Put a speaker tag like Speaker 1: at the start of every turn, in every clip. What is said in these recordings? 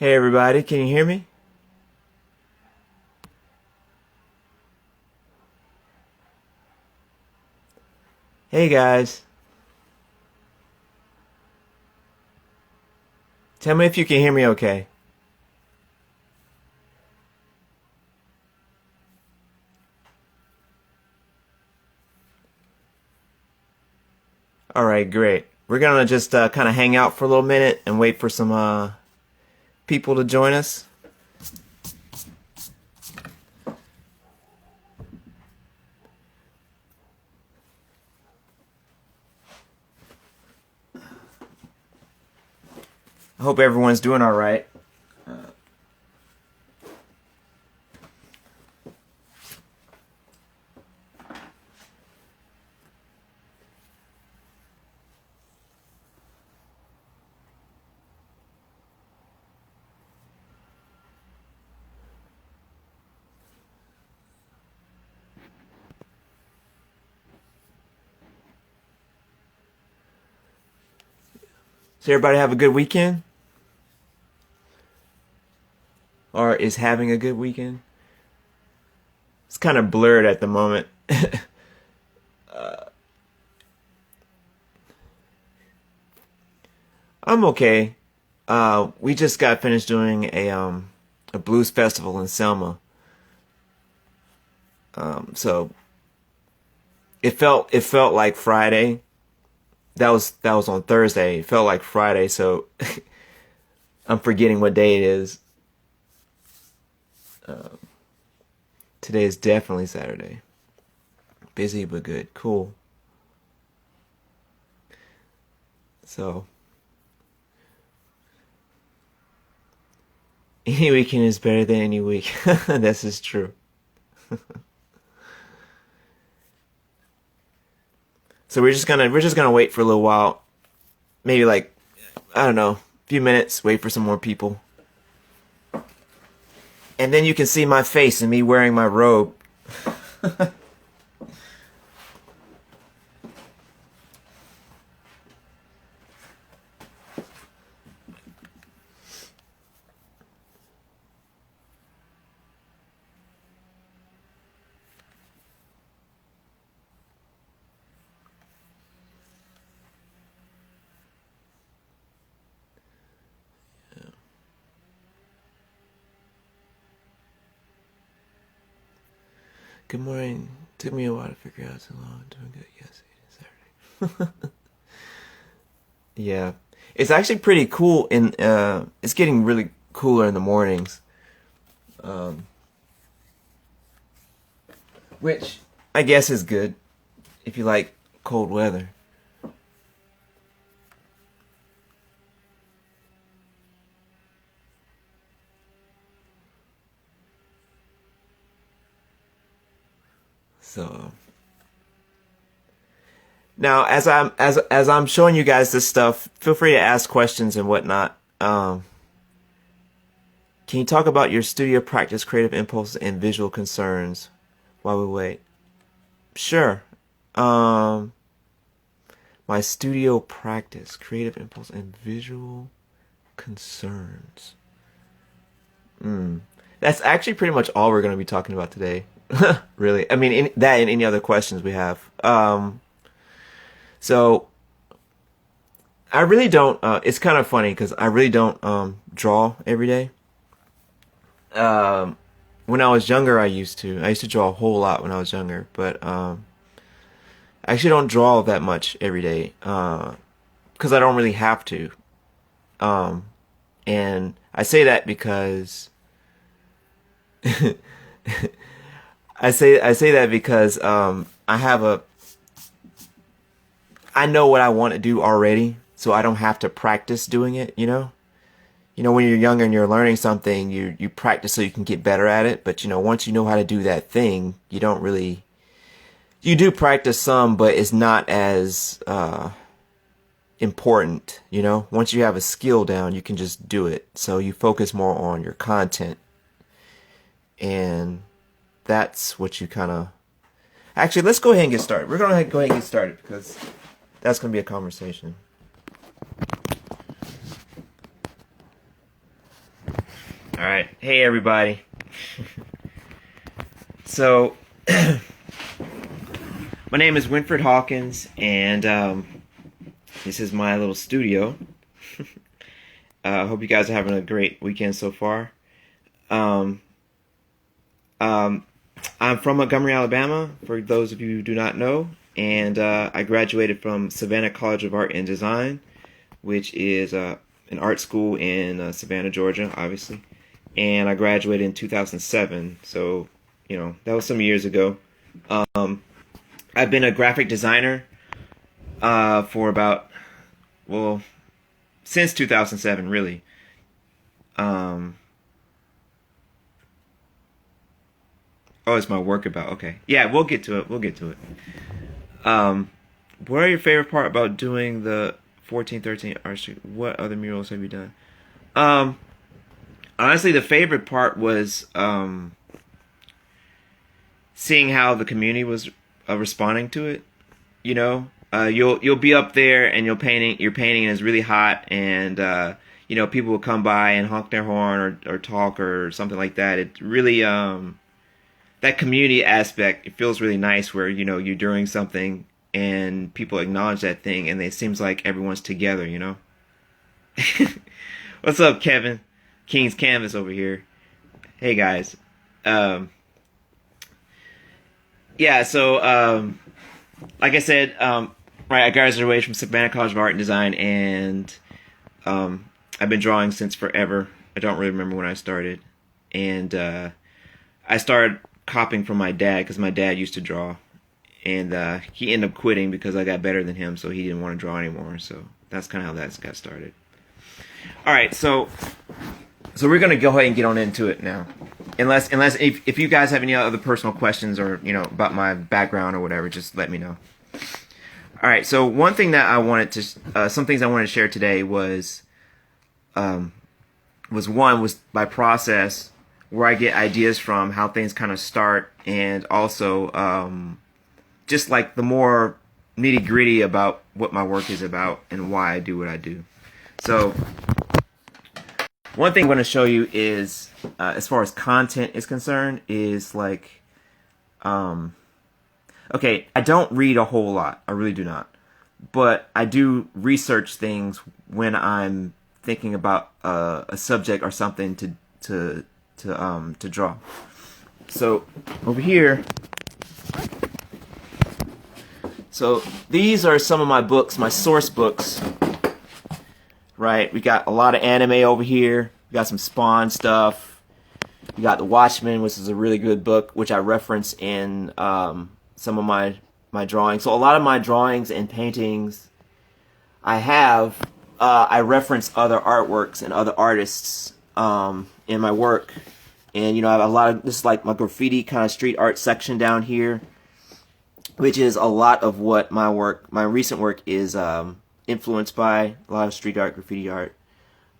Speaker 1: Hey everybody, can you hear me? Hey guys, tell me if you can hear me okay. Alright, great. We're gonna just kind of hang out for a little minute and wait for some people to join us. I hope everyone's doing alright. So everybody have a good weekend? Or is having a good weekend? It's kind of blurred at the moment. I'm okay. We just got finished doing a blues festival in Selma. So it felt like Friday. That was on Thursday. It felt like Friday, so I'm forgetting what day it is. Today is definitely Saturday. Busy but good. Cool. So any weekend is better than any week. This is true. So we're just gonna wait for a little while. Maybe like, I don't know, a few minutes, wait for some more people. And then you can see my face and me wearing my robe. Good morning. Took me a while to figure out so long. Doing good. Yes, it is Saturday. Yeah. It's actually pretty cool it's getting really cooler in the mornings. Um which I guess is good if you like cold weather. So now as I'm showing you guys this stuff, feel free to ask questions and whatnot. Can you talk about your studio practice, creative impulses, and visual concerns while we wait? Sure. Um, my studio practice, creative impulse, and visual concerns. Mm. That's actually pretty much all we're going to be talking about today. Really. I mean, that and any other questions we have. So I really don't. It's kind of funny because I really don't draw every day. Um, when I was younger, I used to. I used to draw a whole lot when I was younger, but I actually don't draw that much every day because I don't really have to. Um, and I say that because I say that because I know what I want to do already, so I don't have to practice doing it. When you're younger and you're learning something, you practice so you can get better at it. But once you know how to do that thing, you don't really. You do practice some, but it's not as important. Once you have a skill down, you can just do it. So you focus more on your content, and that's what you kind of. Actually, let's go ahead and get started. We're gonna go ahead and get started because that's gonna be a conversation. All right. Hey, everybody. So, my name is Winfred Hawkins, and this is my little studio. I hope you guys are having a great weekend so far. Um, I'm from Montgomery, Alabama, for those of you who do not know, and I graduated from Savannah College of Art and Design, which is an art school in Savannah, Georgia, obviously. And I graduated in 2007, so, you know, that was some years ago. I've been a graphic designer for about, well, since 2007, really. Oh, it's my work about. Okay. Yeah, we'll get to it. We'll get to it. What are your favorite part about doing the 1413 Art Street? What other murals have you done? Honestly, the favorite part was seeing how the community was responding to it. You know, you'll be up there and you're painting, and it's really hot, and you know, people will come by and honk their horn or talk or something like that. It really that community aspect, it feels really nice where, you know, you're doing something and people acknowledge that thing and it seems like everyone's together, you know. What's up, Kevin? King's Canvas over here. Hey guys. Yeah, so like I said, right, I graduated from Savannah College of Art and Design, and I've been drawing since forever. I don't really remember when I started. And I started copying from my dad because my dad used to draw, and he ended up quitting because I got better than him, so he didn't want to draw anymore. So that's kind of how that got started. All right, so we're gonna go ahead and get on into it now. Unless if you guys have any other personal questions or, you know, about my background or whatever, just let me know. All right, so one thing that I wanted to, some things I wanted to share today was my process, where I get ideas from, how things kind of start, and also just like the more nitty gritty about what my work is about and why I do what I do. So one thing I'm going to show you is, as far as content is concerned, is like, okay, I don't read a whole lot. I really do not. But I do research things when I'm thinking about a subject or something to draw. So over here, so these are some of my books, my source books. Right, we got a lot of anime over here. We got some Spawn stuff. We got The Watchmen, which is a really good book, which I reference in some of my drawings. So a lot of my drawings and paintings I reference other artworks and other artists in my work. And, you know, I have a lot of, this is like my graffiti kind of street art section down here, which is a lot of what my recent work is influenced by, a lot of street art, graffiti art.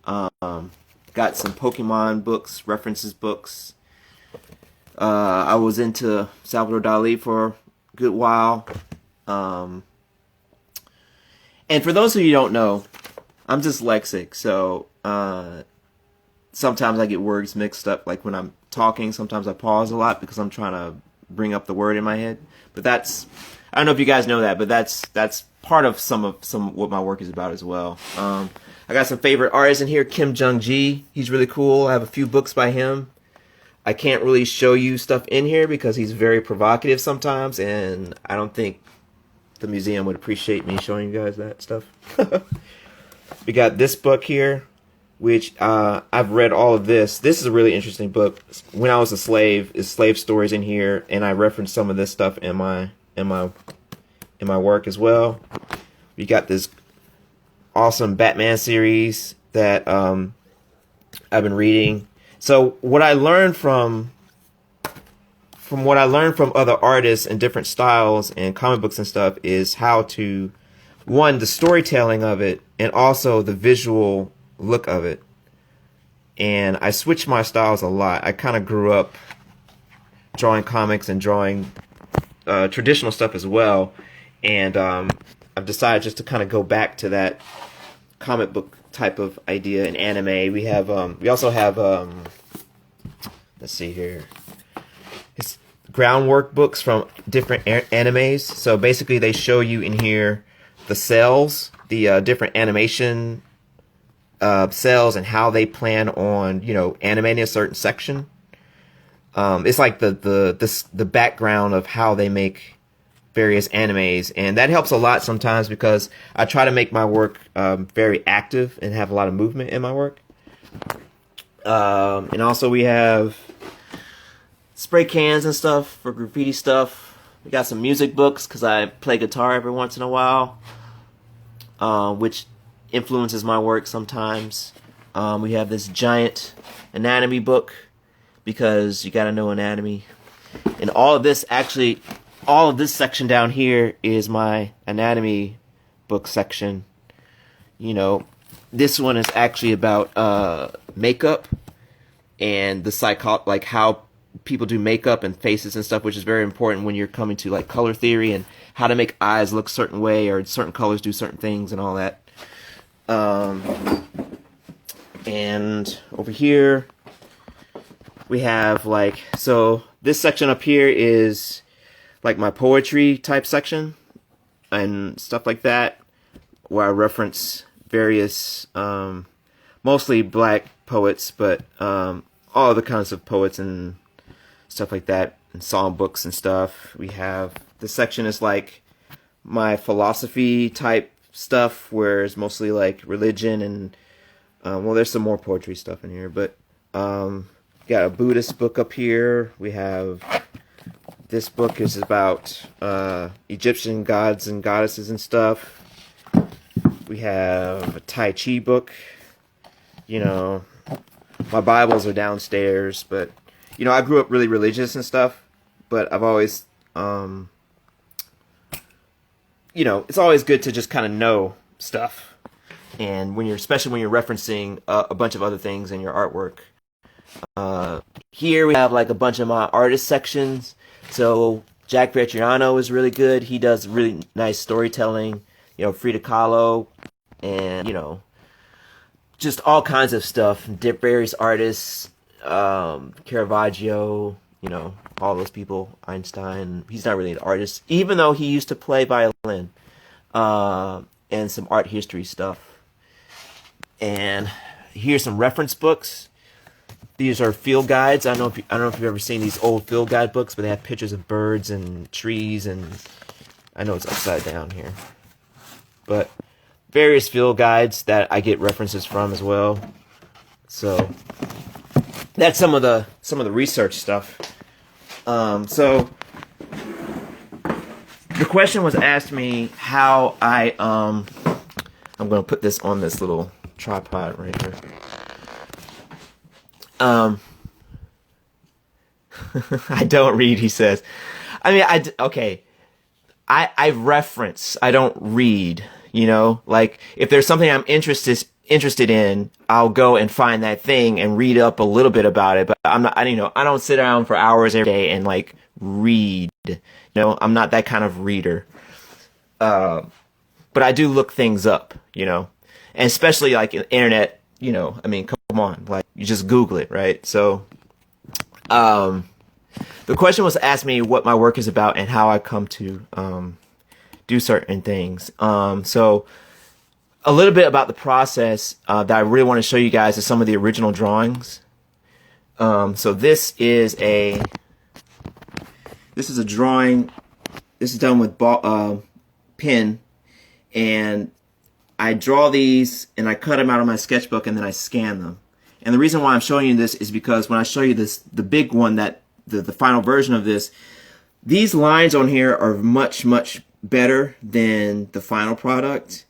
Speaker 1: Got some Pokemon books, references books. I was into Salvador Dali for a good while. And for those of you who don't know, I'm dyslexic, so sometimes I get words mixed up. Like when I'm talking, sometimes I pause a lot because I'm trying to bring up the word in my head. But that's, I don't know if you guys know that, but that's part of some what my work is about as well. I got some favorite artists in here. Kim Jung-gi, he's really cool. I have a few books by him. I can't really show you stuff in here because he's very provocative sometimes, and I don't think the museum would appreciate me showing you guys that stuff. We got this book here, which I've read all of this. This is a really interesting book. When I Was a Slave, is slave stories in here, and I reference some of this stuff in my work as well. We got this awesome Batman series that I've been reading. So what I learned from other artists and different styles and comic books and stuff is how to, one, the storytelling of it, and also the visual look of it. And I switched my styles a lot. I kind of grew up drawing comics and drawing traditional stuff as well, and I've decided just to kind of go back to that comic book type of idea in anime. We also have let's see here. It's groundwork books from different animes. So basically they show you in here the cells, the different animation cells, and how they plan on, you know, animating a certain section. It's like the background of how they make various animes, and that helps a lot sometimes because I try to make my work very active and have a lot of movement in my work. And also we have spray cans and stuff for graffiti stuff. We got some music books because I play guitar every once in a while, which influences my work sometimes. We have this giant anatomy book because you got to know anatomy. And all of this, actually, all of this section down here is my anatomy book section. You know, this one is actually about makeup and the like how people do makeup and faces and stuff, which is very important when you're coming to like color theory and how to make eyes look a certain way or certain colors do certain things and all that. And over here we have like, so this section up here is like my poetry type section and stuff like that, where I reference various mostly black poets, but all other kinds of poets and stuff like that, and song books and stuff. We have this section is like my philosophy type stuff, where it's mostly like religion and well, there's some more poetry stuff in here, but got a Buddhist book up here. We have this book is about Egyptian gods and goddesses and stuff. We have a Tai Chi book. You know, my Bibles are downstairs, but you know, I grew up really religious and stuff, but I've always you know, it's always good to just kind of know stuff. And when you're, especially when you're referencing a bunch of other things in your artwork. Here we have like a bunch of my artist sections. So Jack Vetriano is really good. He does really nice storytelling. You know, Frida Kahlo, and you know, just all kinds of stuff. Various artists, Caravaggio. You know, all those people. Einstein. He's not really an artist, even though he used to play violin. And some art history stuff. And here's some reference books. These are field guides. I don't know if you've ever seen these old field guide books, but they have pictures of birds and trees, and I know it's upside down here. But various field guides that I get references from as well. So that's some of the research stuff. So the question was asked me how I'm going to put this on this little tripod right here. I don't read, he says. I mean, I reference. I don't read, you know? Like, if there's something I'm interested in, I'll go and find that thing and read up a little bit about it, but I don't sit down for hours every day and, like, read. You know, I'm not that kind of reader. But I do look things up, you know? And especially, like, the internet, you know, I mean, come on, like, you just Google it, right? So, the question was asked me what my work is about and how I come to do certain things. So a little bit about the process that I really want to show you guys is some of the original drawings. So this is a drawing. This is done with pen, and I draw these and I cut them out of my sketchbook and then I scan them. And the reason why I'm showing you this is because when I show you this, the big one, that the final version of this, these lines on here are much, much better than the final product.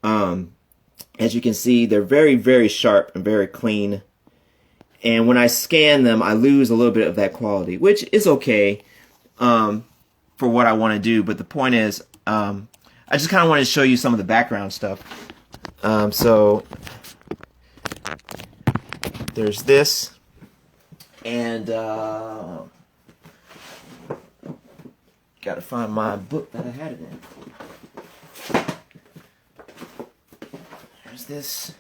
Speaker 1: As you can see, they're very, very sharp and very clean. And when I scan them, I lose a little bit of that quality, which is okay for what I want to do. But the point is, I just kind of wanted to show you some of the background stuff. So there's this, and gotta find my book that I had it in. There's this,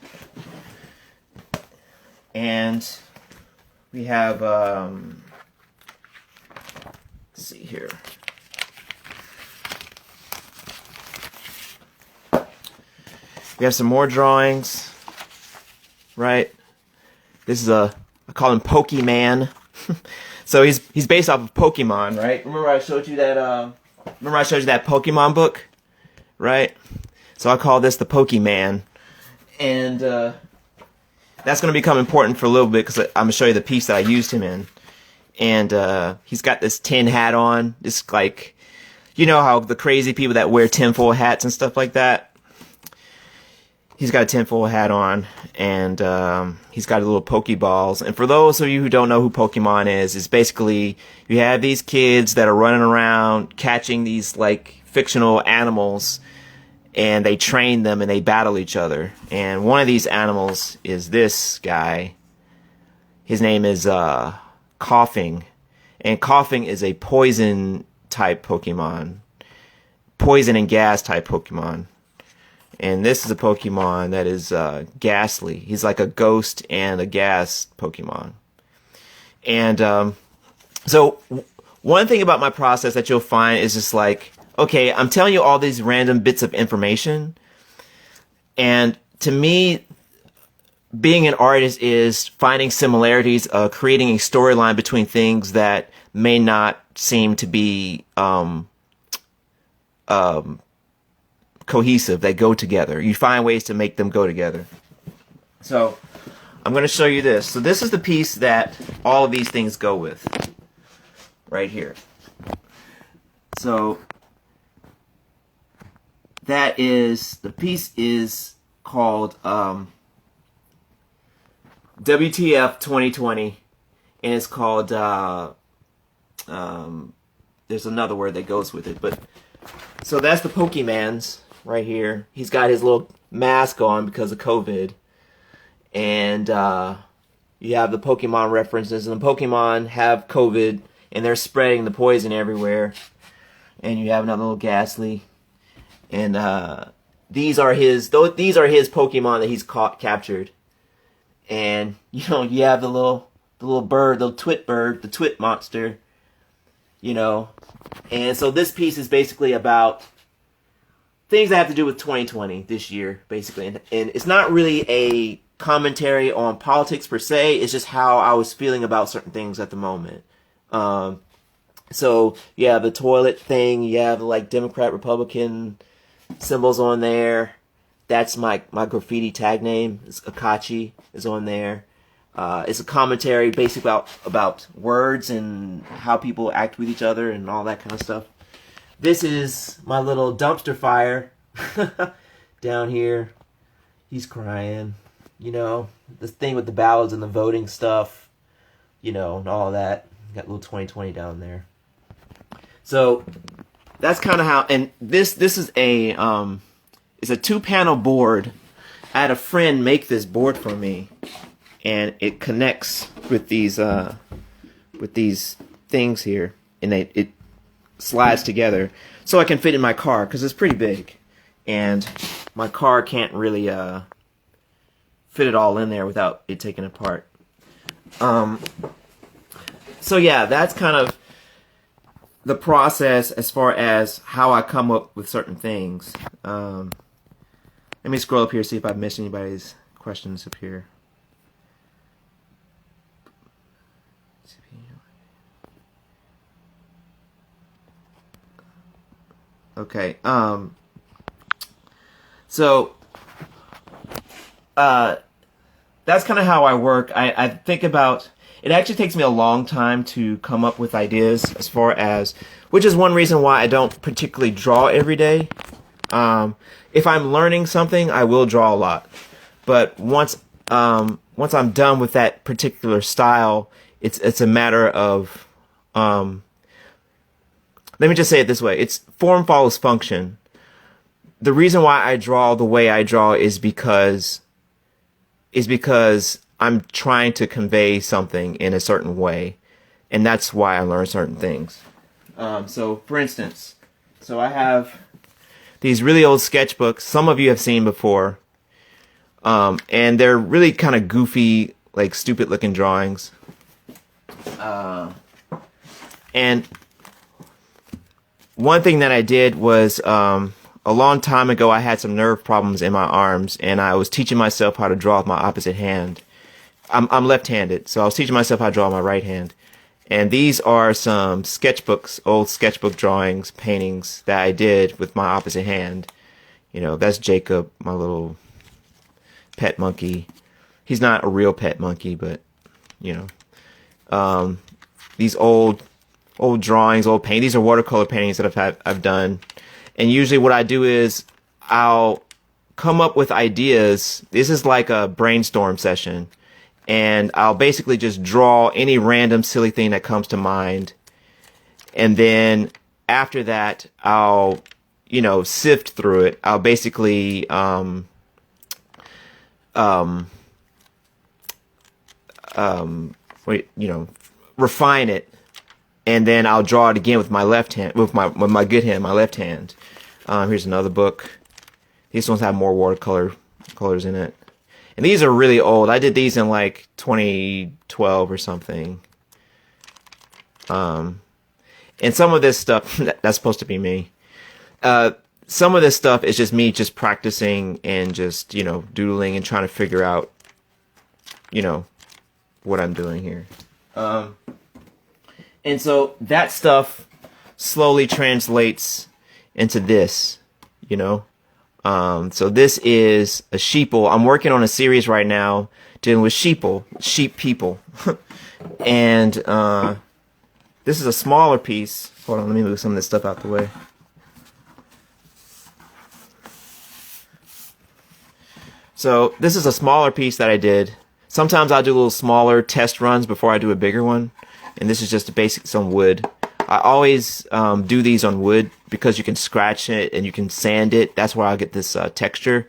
Speaker 1: and We have, let's see here. We have some more drawings, right? This is I call him Pokemon. So he's based off of Pokemon, right? Remember I showed you that Pokemon book, right? So I call this the Pokemon, and that's going to become important for a little bit because I'm going to show you the piece that I used him in. And he's got this tin hat on. This, like, you know how the crazy people that wear tinfoil hats and stuff like that? He's got a tinfoil hat on, and he's got little Pokeballs. And for those of you who don't know who Pokemon is, it's basically you have these kids that are running around catching these, like, fictional animals, and they train them and they battle each other. And one of these animals is this guy. His name is Coughing. And Coughing is a poison type Pokemon. Poison and gas type Pokemon. And this is a Pokemon that is ghastly. He's like a ghost and a gas Pokemon. And so one thing about my process that you'll find is just like, okay, I'm telling you all these random bits of information. And to me, being an artist is finding similarities, creating a storyline between things that may not seem to be cohesive, that go together. You find ways to make them go together. So I'm going to show you this. So this is the piece that all of these things go with, right here. So that is, the piece is called WTF 2020, and it's called there's another word that goes with it, but so that's the Pokemans right here. He's got his little mask on because of COVID, and you have the Pokemon references, and the Pokemon have COVID, and they're spreading the poison everywhere. And you have another little Ghastly, and these are his Pokemon that he's captured. And you know, you have the little bird, the twit bird, the twit monster, you know. And so this piece is basically about things that have to do with 2020 this year, basically. And it's not really a commentary on politics per se. It's just how I was feeling about certain things at the moment. So you have the toilet thing. You have like Democrat, Republican symbols on there. That's my graffiti tag name. It's Akachi is on there. It's a commentary basically about words and how people act with each other and all that kind of stuff. This is my little dumpster fire down here. He's crying. You know, this thing with the ballots and the voting stuff, you know, and all that. Got a little 2020 down there. So that's kind of how, and this is a it's a 2-panel board. I had a friend make this board for me, and it connects with these things here, and it slides together so I can fit in my car because it's pretty big, and my car can't really fit it all in there without it taking apart. So yeah, that's kind of the process as far as how I come up with certain things. Let me scroll up here, see if I've missed anybody's questions up here. Okay, so that's kind of how I work. I think about, it actually takes me a long time to come up with ideas as far as, which is one reason why I don't particularly draw every day. If I'm learning something, I will draw a lot. But once I'm done with that particular style, it's a matter of, let me just say it this way. It's form follows function. The reason why I draw the way I draw is because I'm trying to convey something in a certain way. And that's why I learn certain things. So, for instance, so I have these really old sketchbooks. Some of you have seen before. And they're really kind of goofy, like stupid looking drawings. And one thing that I did was, a long time ago, I had some nerve problems in my arms, and I was teaching myself how to draw with my opposite hand. I'm left-handed, so I was teaching myself how to draw with my right hand. And these are some sketchbooks, old sketchbook drawings, paintings that I did with my opposite hand. You know, that's Jacob, my little pet monkey. He's not a real pet monkey, but, you know. These old drawings, old paint. These are watercolor paintings that I've done. And usually what I do is I'll come up with ideas. This is like a brainstorm session. And I'll basically just draw any random silly thing that comes to mind. And then after that, I'll, you know, sift through it. I'll basically, refine it. And then I'll draw it again with my left hand, with my good hand, my left hand. Here's another book. These ones have more colors in it. And these are really old. I did these in like 2012 or something. And some of this stuff, that's supposed to be me. Some of this stuff is just me just practicing and just, you know, doodling and trying to figure out, you know, what I'm doing here. And so that stuff slowly translates into this, you know. So this is a sheeple. I'm working on a series right now dealing with sheep people. And this is a smaller piece. Hold on, let me move some of this stuff out the way. So this is a smaller piece that I did. Sometimes I'll do little smaller test runs before I do a bigger one. And this is just some wood. I always do these on wood because you can scratch it and you can sand it. That's where I get this texture.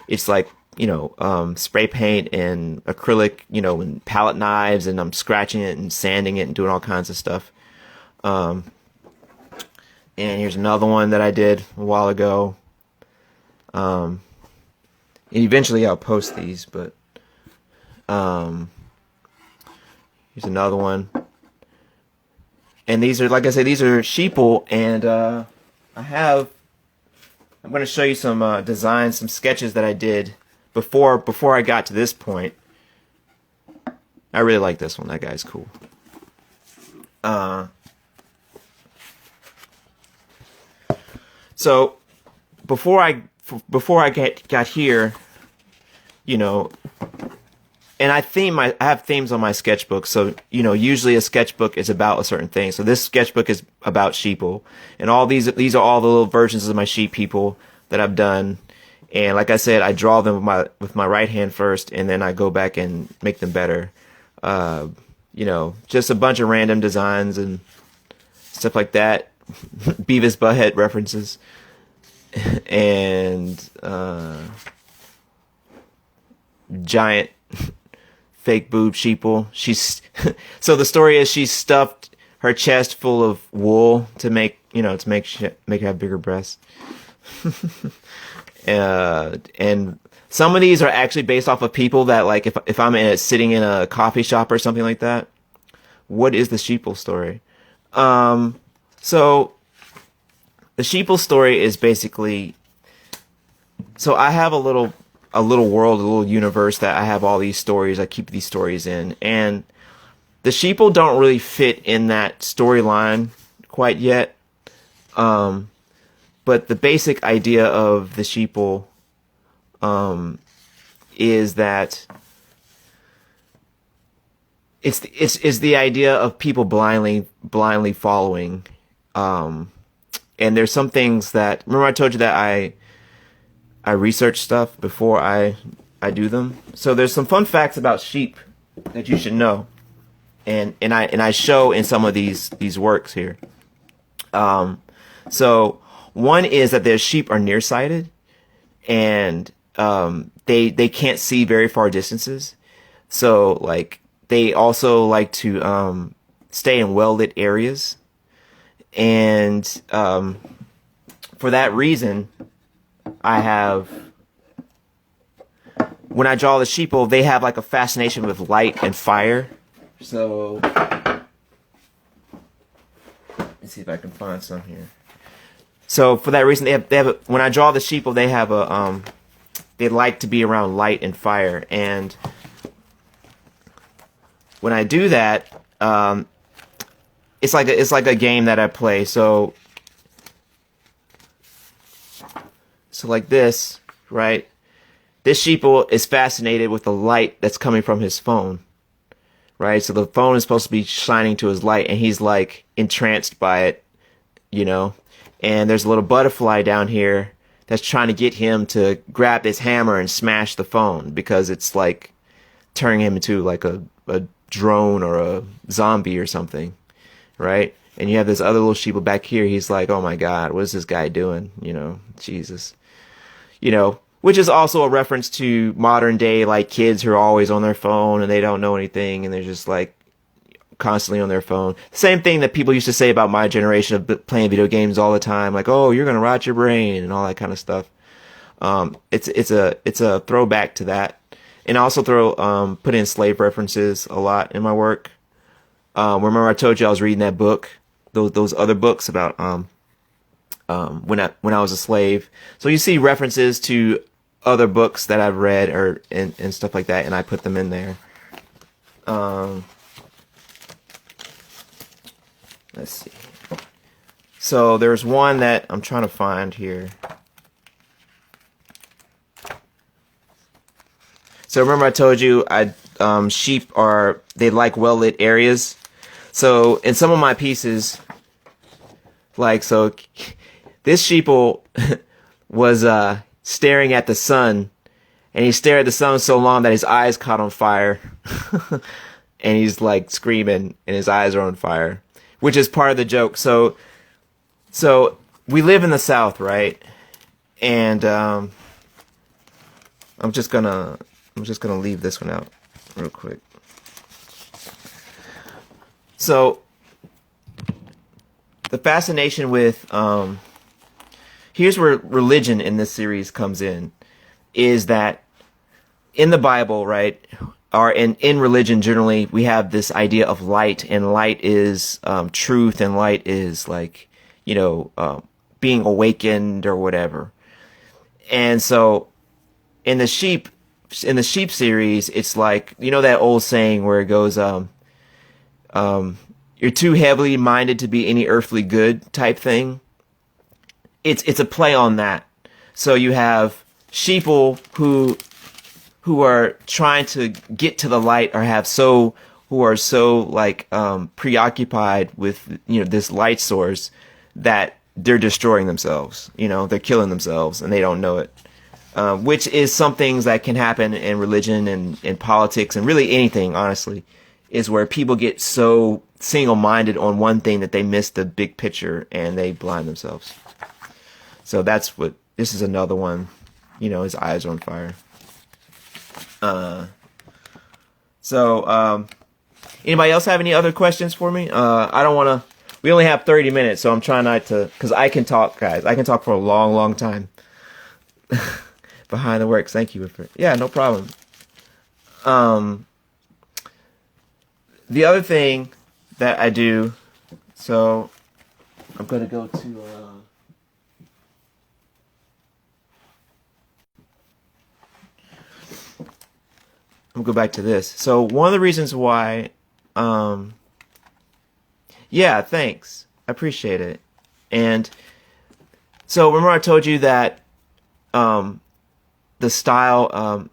Speaker 1: It's like, you know, spray paint and acrylic, you know, and palette knives, and I'm scratching it and sanding it and doing all kinds of stuff. And here's another one that I did a while ago. And eventually I'll post these, but here's another one. And these are, like I said, these are sheeple, and I'm going to show you some designs, some sketches that I did before I got to this point. I really like this one. That guy's cool. So before I got here, you know. And I have themes on my sketchbook, so, you know, usually a sketchbook is about a certain thing. So this sketchbook is about sheeple, and all these are all the little versions of my sheep people that I've done. And like I said, I draw them with my right hand first, and then I go back and make them better. You know, just a bunch of random designs and stuff like that. Beavis Butthead references, and giant fake boob sheeple. So the story is she stuffed her chest full of wool to make her have bigger breasts. And some of these are actually based off of people that, like, if I'm sitting in a coffee shop or something like that. What is the sheeple story? So the sheeple story is basically, so I have a little world, a little universe that I have all these stories. I keep these stories in, and the sheeple don't really fit in that storyline quite yet. But the basic idea of the sheeple is that it's the idea of people blindly following. And there's some things that, remember I told you that I research stuff before I do them. So there's some fun facts about sheep that you should know, and I show in some of these works here. So one is that their sheep are nearsighted, and they can't see very far distances. So like they also like to stay in well-lit areas, and for that reason, when I draw the sheeple, they have like a fascination with light and fire. So Let's see if I can find some here. So for that reason, when I draw the sheeple, they have they like to be around light and fire, and when I do that, it's like a game that I play. So like this, right? This sheeple is fascinated with the light that's coming from his phone, right? So the phone is supposed to be shining to his light, and he's like entranced by it, you know? And there's a little butterfly down here that's trying to get him to grab his hammer and smash the phone because it's like turning him into like a drone or a zombie or something, right? And you have this other little sheeple back here. He's like, oh my God, what is this guy doing? You know, Jesus. You know, which is also a reference to modern day, like kids who are always on their phone and they don't know anything and they're just like constantly on their phone. Same thing that people used to say about my generation of playing video games all the time, like, oh, you're gonna rot your brain and all that kind of stuff. It's a throwback to that, and I also put in slave references a lot in my work. Remember I told you I was reading that book, those other books about when I was a slave. So you see references to other books that I've read and stuff like that, and I put them in there. Let's see. So there's one that I'm trying to find here. So remember I told you sheep they like well-lit areas. So in some of my pieces, this sheeple was staring at the sun, and he stared at the sun so long that his eyes caught on fire. And he's like screaming and his eyes are on fire, which is part of the joke. So we live in the South, right? And I'm just gonna leave this one out real quick. So the fascination with here's where religion in this series comes in, is that in the Bible, right, or in religion generally, we have this idea of light, and light is truth, and light is like, you know, being awakened or whatever. And so in the sheep series, it's like, you know, that old saying where it goes, you're too heavily minded to be any earthly good type thing. It's a play on that. So you have sheeple who are trying to get to the light, or who are so like preoccupied with, you know, this light source that they're destroying themselves. You know, they're killing themselves and they don't know it. Which is some things that can happen in religion and in politics and really anything, honestly, is where people get so single-minded on one thing that they miss the big picture and they blind themselves. So this is another one, you know, his eyes are on fire. Anybody else have any other questions for me? I don't want to, we only have 30 minutes, so I'm trying not to, because I can talk, guys. I can talk for a long, long time. Behind the works. Thank you, Winfred. Yeah, no problem. The other thing that I do, so I'm going to go to, I'm going to go back to this. So one of the reasons why, yeah, thanks. I appreciate it. And so remember I told you that, the style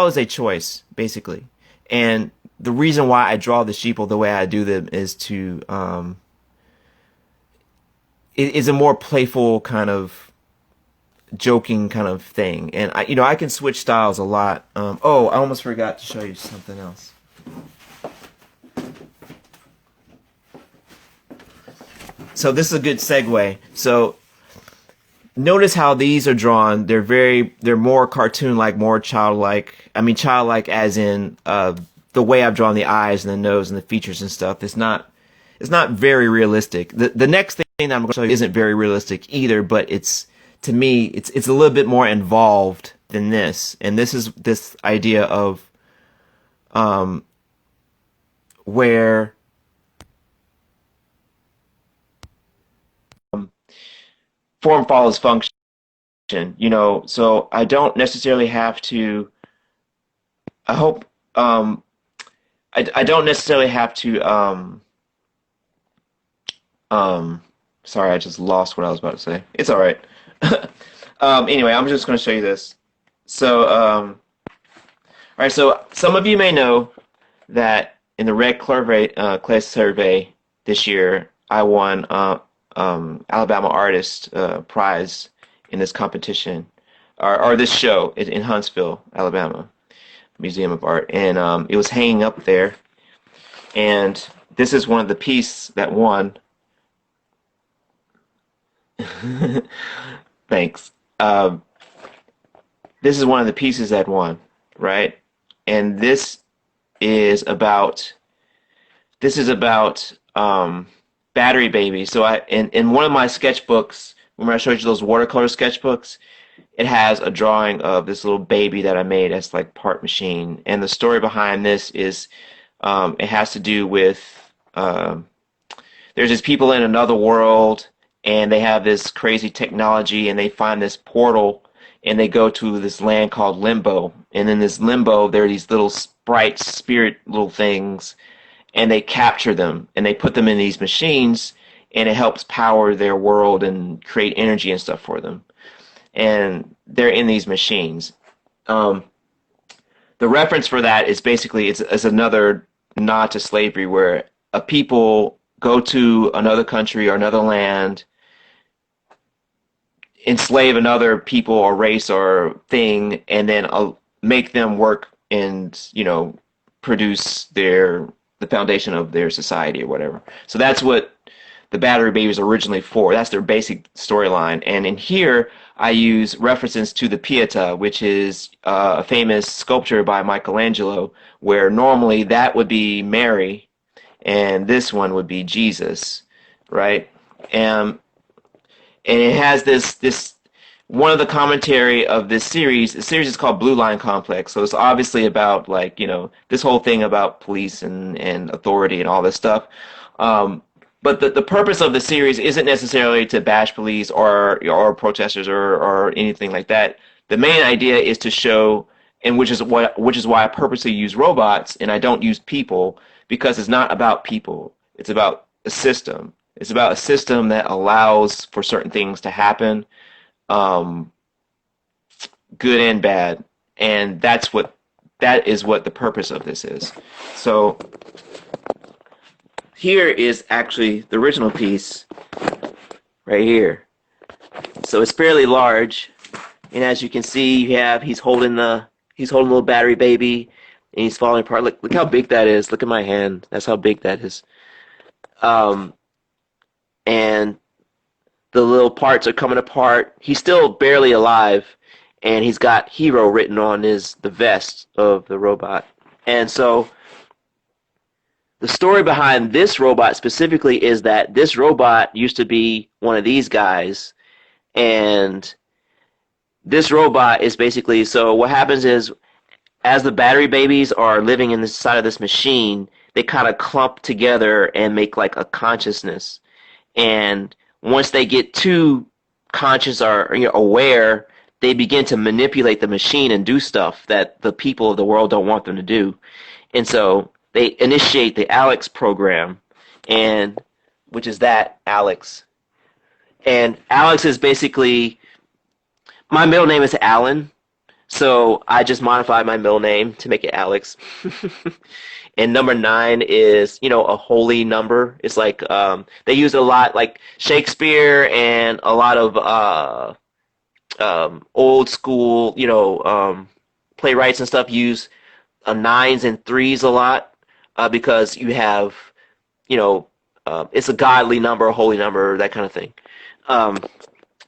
Speaker 1: is a choice, basically. And the reason why I draw the sheeple the way I do them is to, it is a more playful kind of joking kind of thing. And I can switch styles a lot. Oh, I almost forgot to show you something else. So this is a good segue. So notice how these are drawn. They're more cartoon-like, more childlike. I mean, childlike as in the way I've drawn the eyes and the nose and the features and stuff. It's not very realistic. The next thing that I'm going to show you isn't very realistic either, but to me, it's a little bit more involved than this. And this is this idea of where form follows function, so I don't necessarily have to, I hope, I don't necessarily have to, um, sorry, I just lost what I was about to say. It's all right. Anyway, I'm just going to show you this. So, all right, so some of you may know that in the Red Clay Survey this year, I won Alabama Artist Prize in this competition, or this show in Huntsville, Alabama, Museum of Art, and it was hanging up there. And this is one of the pieces that won. Thanks. This is one of the pieces that won, right? And is about battery baby. So in one of my sketchbooks, remember I showed you those watercolor sketchbooks? It has a drawing of this little baby that I made that's like part machine. And the story behind this is it has to do with there's these people in another world and they have this crazy technology and they find this portal and they go to this land called Limbo. And in this Limbo, there are these little sprites, spirit little things, and they capture them and they put them in these machines and it helps power their world and create energy and stuff for them. And they're in these machines. The reference for that is basically it's another nod to slavery where a people go to another country or another land, enslave another people or race or thing, and then make them work and produce the foundation of their society or whatever. So that's what the Battery Baby is originally for. That's their basic storyline. And in here, I use references to the Pietà, which is a famous sculpture by Michelangelo, where normally that would be Mary, and this one would be Jesus, right? And it has this one of the commentary of this series. The series is called Blue Line Complex, so it's obviously about this whole thing about police and authority and all this stuff. But the purpose of the series isn't necessarily to bash police or protesters or anything like that. The main idea is to show, and which is why I purposely use robots and I don't use people, because it's not about people. It's about a system. It's about a system that allows for certain things to happen, good and bad, and that is what the purpose of this is. So here is actually the original piece right here. So it's fairly large, and as you can see, he's holding a little battery baby, and he's falling apart. Look how big that is. Look at my hand. That's how big that is. And the little parts are coming apart. He's still barely alive, and he's got Hero written on the vest of the robot. And so the story behind this robot specifically is that this robot used to be one of these guys, and this robot is basically, so what happens is as the battery babies are living in the side of this machine, they kind of clump together and make like a consciousness. And once they get too conscious or aware, they begin to manipulate the machine and do stuff that the people of the world don't want them to do. And so they initiate the Alex program, and which is that Alex. And Alex is basically, my middle name is Alan, so I just modified my middle name to make it Alex. And number 9 is, a holy number. It's like they use it a lot, like Shakespeare and a lot of old school, playwrights and stuff use 9s and 3s a lot because you have, it's a godly number, a holy number, that kind of thing.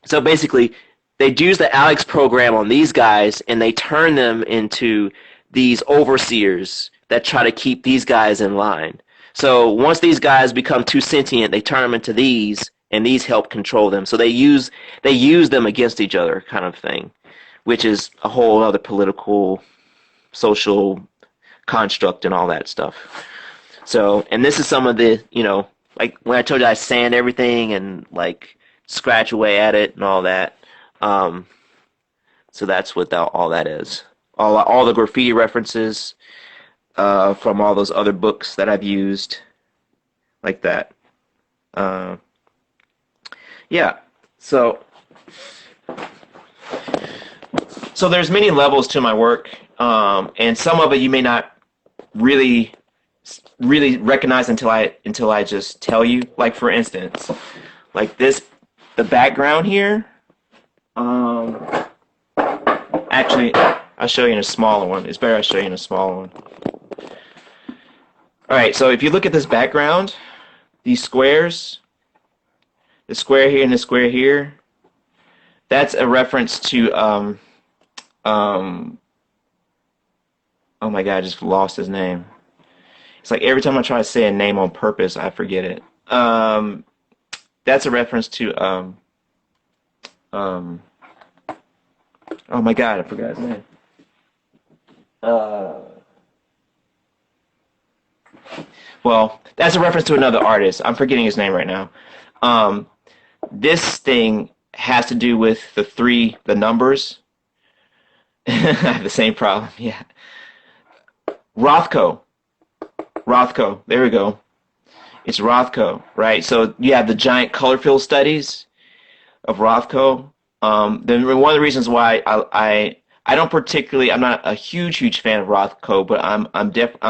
Speaker 1: So basically, they use the Alex program on these guys, and they turn them into these overseers that try to keep these guys in line. So once these guys become too sentient, they turn them into these, and these help control them. So they use them against each other, kind of thing, which is a whole other political, social construct and all that stuff. So, and this is some of the, like when I told you I sand everything and like scratch away at it and all that. Um, so that's what all that is. All the graffiti references from all those other books that I've used, like that. Uh, yeah. So there's many levels to my work, and some of it you may not really recognize until I just tell you. Like, for instance, like this, the background here. Actually, I'll show you in a smaller one. It's better I show you in a smaller one. All right, so if you look at this background, these squares, the square here and the square here, that's a reference to oh my God, I just lost his name. It's like every time I try to say a name on purpose, I forget it. That's a reference to oh my God, I forgot his name. Well, that's a reference to another artist. I'm forgetting his name right now. This thing has to do with the numbers. I have the same problem, yeah. Rothko. There we go. It's Rothko, right? So you have the giant color field studies of Rothko. Then one of the reasons why I don't particularly, I'm not a huge fan of Rothko, but I'm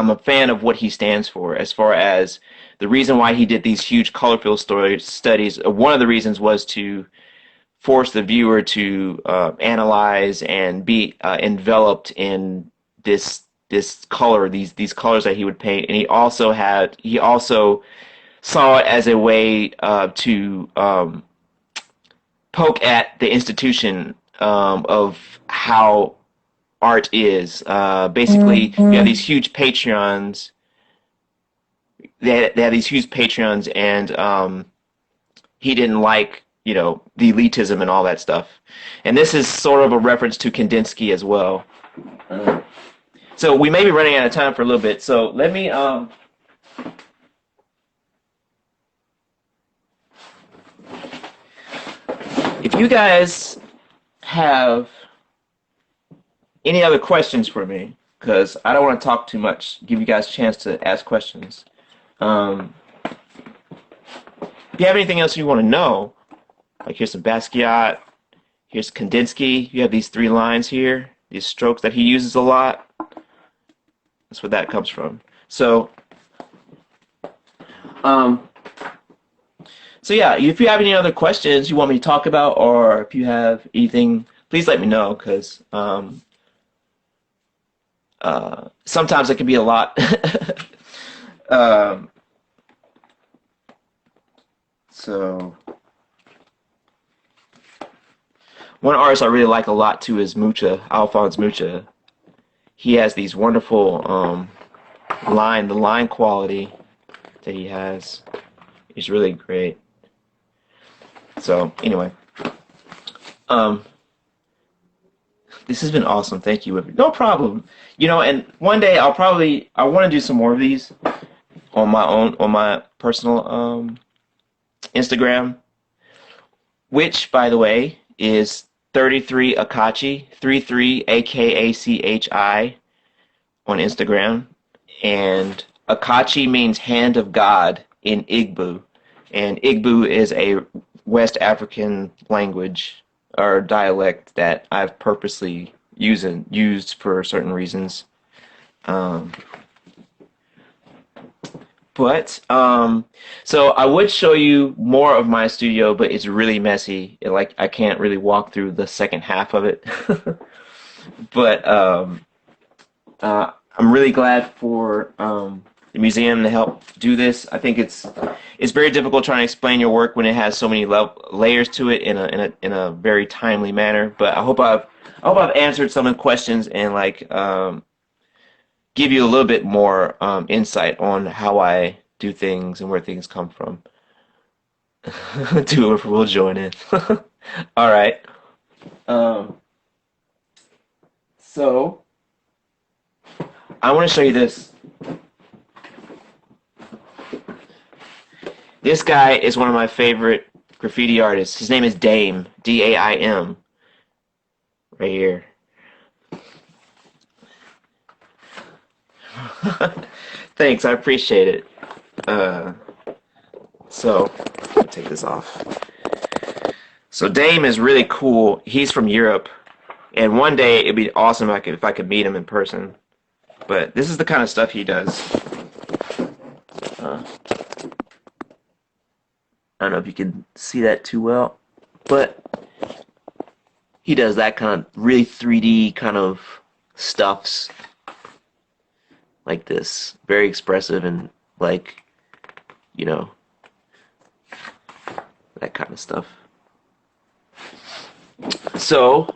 Speaker 1: a fan of what he stands for, as far as the reason why he did these huge color field studies. One of the reasons was to force the viewer to analyze and be enveloped in this color, these colors that he would paint. And he also saw it as a way to poke at the institution of how art is. Basically, you have these huge Patreons. They have these huge Patreons, and he didn't like, the elitism and all that stuff. And this is sort of a reference to Kandinsky as well. So we may be running out of time for a little bit. So let me if you guys have any other questions for me, because I don't want to talk too much, give you guys a chance to ask questions. If you have anything else you want to know, like here's some Basquiat, here's Kandinsky, you have these 3 lines here, these strokes that he uses a lot. That's where that comes from. So yeah, if you have any other questions you want me to talk about, or if you have anything, please let me know, because sometimes it can be a lot. So one artist I really like a lot too is Alphonse Mucha. He has these wonderful the line quality that he has is really great. So anyway, this has been awesome. Thank you, Winfred. No problem. And one day I want to do some more of these on my personal Instagram, which, by the way, is 33 Akachi, 33 AKACHI on Instagram. And Akachi means hand of God in Igbo. And Igbo is a West African language or dialect that I've purposely used for certain reasons. So I would show you more of my studio, but it's really messy. I can't really walk through the second half of it. But I'm really glad for the museum to help do this. I think it's very difficult trying to explain your work when it has so many layers to it in a very timely manner. But I hope I've answered some of the questions and give you a little bit more insight on how I do things and where things come from. Whoever will join in. All right. So I want to show you this. This guy is one of my favorite graffiti artist. His name is Dame, Daim, right here. Thanks, I appreciate it. Uh, so, let me take this off. So Dame is really cool. He's from Europe, and one day it'd be awesome if I could meet him in person. But this is the kind of stuff he does. I don't know if you can see that too well, but he does that kind of really 3D kind of stuffs like this. Very expressive and like, you know, that kind of stuff. So,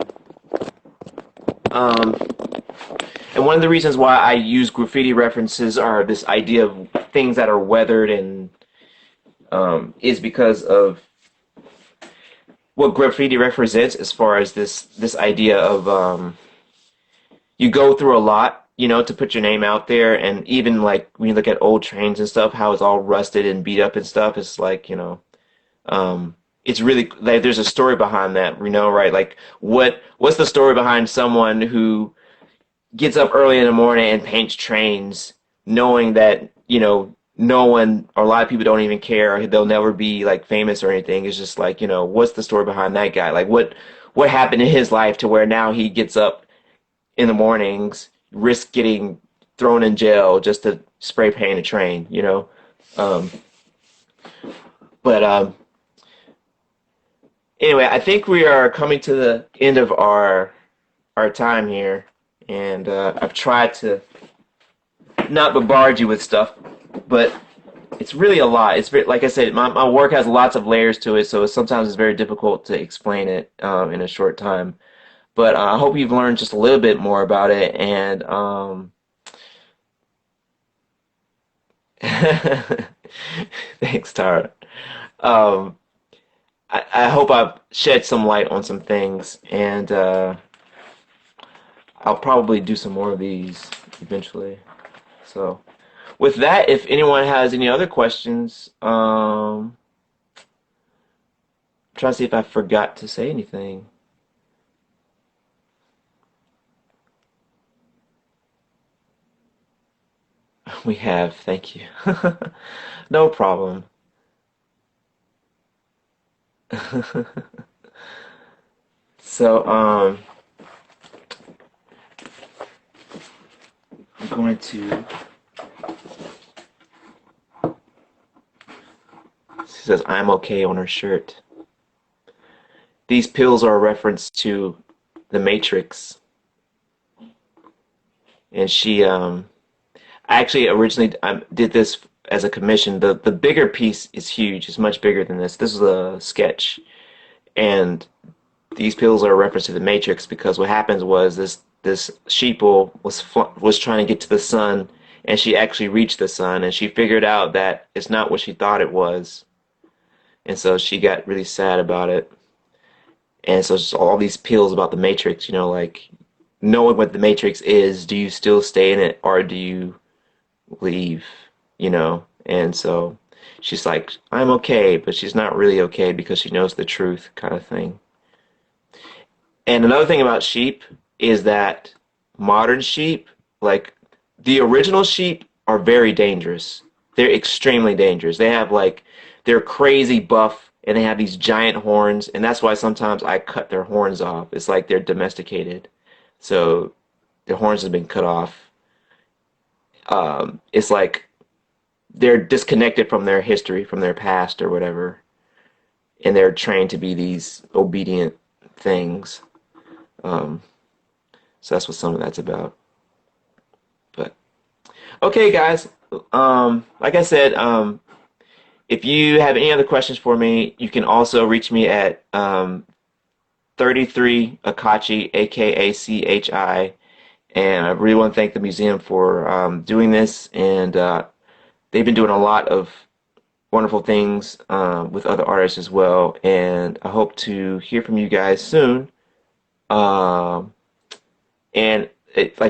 Speaker 1: and one of the reasons why I use graffiti references are this idea of things that are weathered and is because of what graffiti represents as far as this idea of you go through a lot, you know, to put your name out there, and even like when you look at old trains and stuff, how it's all rusted and beat up and stuff, it's like, you know, it's really like there's a story behind that, you know, right? Like what's the story behind someone who gets up early in the morning and paints trains, knowing that, you know, no one or a lot of people don't even care, they'll never be like famous or anything. It's just like, you know, what's the story behind that guy? Like what happened in his life to where now he gets up in the mornings, risk getting thrown in jail just to spray paint a train, you know? But anyway, I think we are coming to the end of our time here, and I've tried to not bombard you with stuff, but it's really a lot. It's very, like I said, my work has lots of layers to it, so sometimes it's very difficult to explain it in a short time. But I hope you've learned just a little bit more about it, and thanks, Tara. Um, I hope I've shed some light on some things, and I'll probably do some more of these eventually. So, with that, if anyone has any other questions, I'm trying to see if I forgot to say anything. We have, thank you. No problem. So, I'm going to. She says, "I'm okay" on her shirt. These pills are a reference to the Matrix, and I actually originally did this as a commission. The bigger piece is huge. It's much bigger than this. This is a sketch, and these pills are a reference to the Matrix because what happens was this sheeple was trying to get to the sun, and she actually reached the sun, and she figured out that it's not what she thought it was, and so she got really sad about it. And so it's all these pills about the Matrix, you know, like knowing what the Matrix is, do you still stay in it or do you leave, you know? And so she's like, I'm okay, but she's not really okay because she knows the truth, kind of thing. And another thing about sheep is that modern sheep, like the original sheep, are very dangerous. They're extremely dangerous. They're crazy buff and they have these giant horns, and that's why sometimes I cut their horns off. It's like they're domesticated. So their horns have been cut off. It's like they're disconnected from their history, from their past or whatever, and they're trained to be these obedient things. So that's what some of that's about. But okay, guys. Like I said, if you have any other questions for me, you can also reach me at 33 Akachi, Akachi, and I really want to thank the museum for doing this, and they've been doing a lot of wonderful things with other artists as well, and I hope to hear from you guys soon. Like I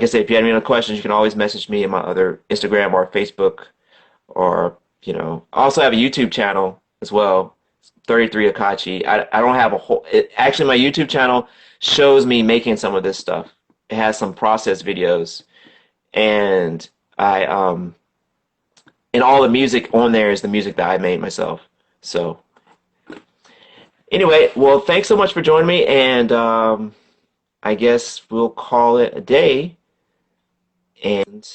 Speaker 1: said, if you have any other questions, you can always message me in my other Instagram or Facebook, or, you know, I also have a YouTube channel as well. 33 Akachi. I don't have a whole. Actually, my YouTube channel shows me making some of this stuff. It has some process videos, and I and all the music on there is the music that I made myself. So anyway, well, thanks so much for joining me, and I guess we'll call it a day. And